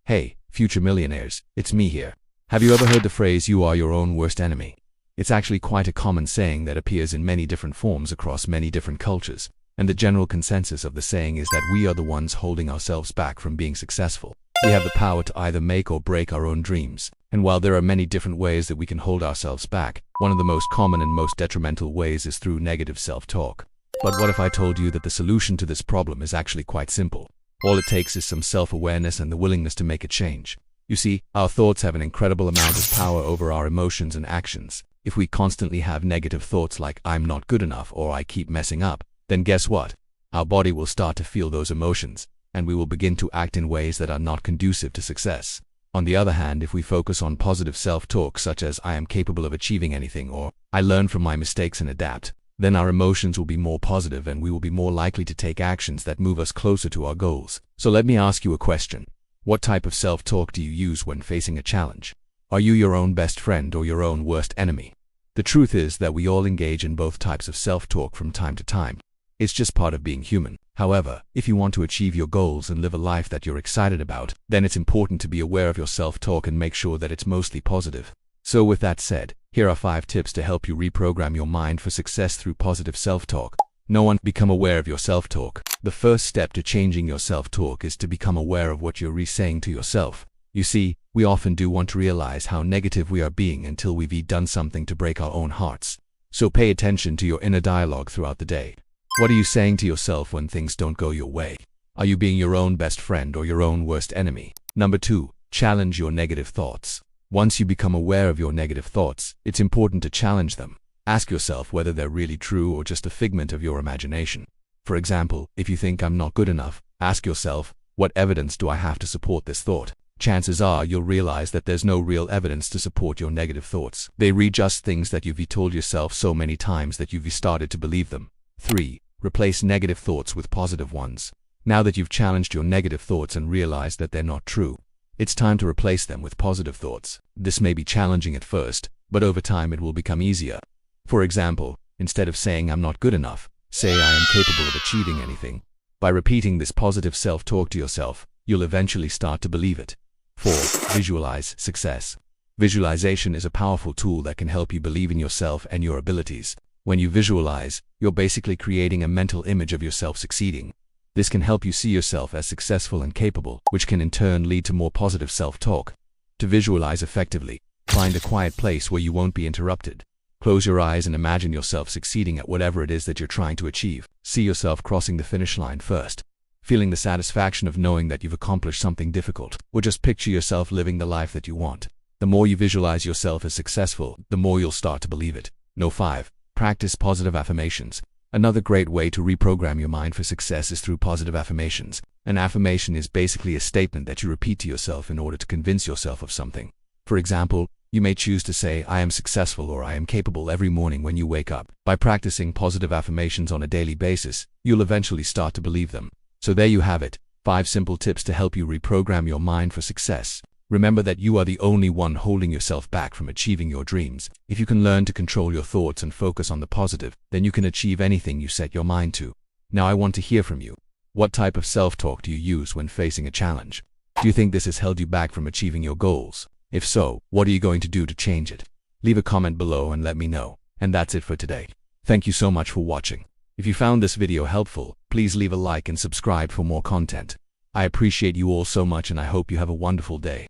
Hey, future millionaires, it's me here. Have you ever heard the phrase, "you are your own worst enemy"? It's actually quite a common saying that appears in many different forms across many different cultures, and the general consensus of the saying is that we are the ones holding ourselves back from being successful. We have the power to either make or break our own dreams, and while there are many different ways that we can hold ourselves back, one of the most common and most detrimental ways is through negative self-talk. But what if I told you that the solution to this problem is actually quite simple? All it takes is some self-awareness and the willingness to make a change. You see, our thoughts have an incredible amount of power over our emotions and actions. If we constantly have negative thoughts like "I'm not good enough" or "I keep messing up," then guess what? Our body will start to feel those emotions, and we will begin to act in ways that are not conducive to success. On the other hand, if we focus on positive self-talk such as "I am capable of achieving anything" or "I learn from my mistakes and adapt," then our emotions will be more positive and we will be more likely to take actions that move us closer to our goals. So let me ask you a question. What type of self-talk do you use when facing a challenge? Are you your own best friend or your own worst enemy? The truth is that we all engage in both types of self-talk from time to time. It's just part of being human. However, if you want to achieve your goals and live a life that you're excited about, then it's important to be aware of your self-talk and make sure that it's mostly positive. So with that said, here are 5 tips to help you reprogram your mind for success through positive self-talk. No one become aware of your self-talk. The first step to changing your self-talk is to become aware of what you're re-saying to yourself. You see, we often do want to realize how negative we are being until we've done something to break our own hearts. So pay attention to your inner dialogue throughout the day. What are you saying to yourself when things don't go your way? Are you being your own best friend or your own worst enemy? Number 2, challenge your negative thoughts. Once you become aware of your negative thoughts, it's important to challenge them. Ask yourself whether they're really true or just a figment of your imagination. For example, if you think "I'm not good enough," ask yourself, what evidence do I have to support this thought? Chances are you'll realize that there's no real evidence to support your negative thoughts. They read just things that you've told yourself so many times that you've started to believe them. 3. Replace negative thoughts with positive ones. Now that you've challenged your negative thoughts and realized that they're not true, it's time to replace them with positive thoughts. This may be challenging at first, but over time it will become easier. For example, instead of saying "I'm not good enough," say "I am capable of achieving anything." By repeating this positive self-talk to yourself, you'll eventually start to believe it. 4. Visualize success. Visualization is a powerful tool that can help you believe in yourself and your abilities. When you visualize, you're basically creating a mental image of yourself succeeding. This can help you see yourself as successful and capable, which can in turn lead to more positive self-talk. To visualize effectively, find a quiet place where you won't be interrupted. Close your eyes and imagine yourself succeeding at whatever it is that you're trying to achieve. See yourself crossing the finish line first, feeling the satisfaction of knowing that you've accomplished something difficult, or just picture yourself living the life that you want. The more you visualize yourself as successful, the more you'll start to believe it. 5. Practice positive affirmations. Another great way to reprogram your mind for success is through positive affirmations. An affirmation is basically a statement that you repeat to yourself in order to convince yourself of something. For example, you may choose to say "I am successful" or "I am capable" every morning when you wake up. By practicing positive affirmations on a daily basis, you'll eventually start to believe them. So there you have it, 5 simple tips to help you reprogram your mind for success. Remember that you are the only one holding yourself back from achieving your dreams. If you can learn to control your thoughts and focus on the positive, then you can achieve anything you set your mind to. Now I want to hear from you. What type of self-talk do you use when facing a challenge? Do you think this has held you back from achieving your goals? If so, what are you going to do to change it? Leave a comment below and let me know. And that's it for today. Thank you so much for watching. If you found this video helpful, please leave a like and subscribe for more content. I appreciate you all so much and I hope you have a wonderful day.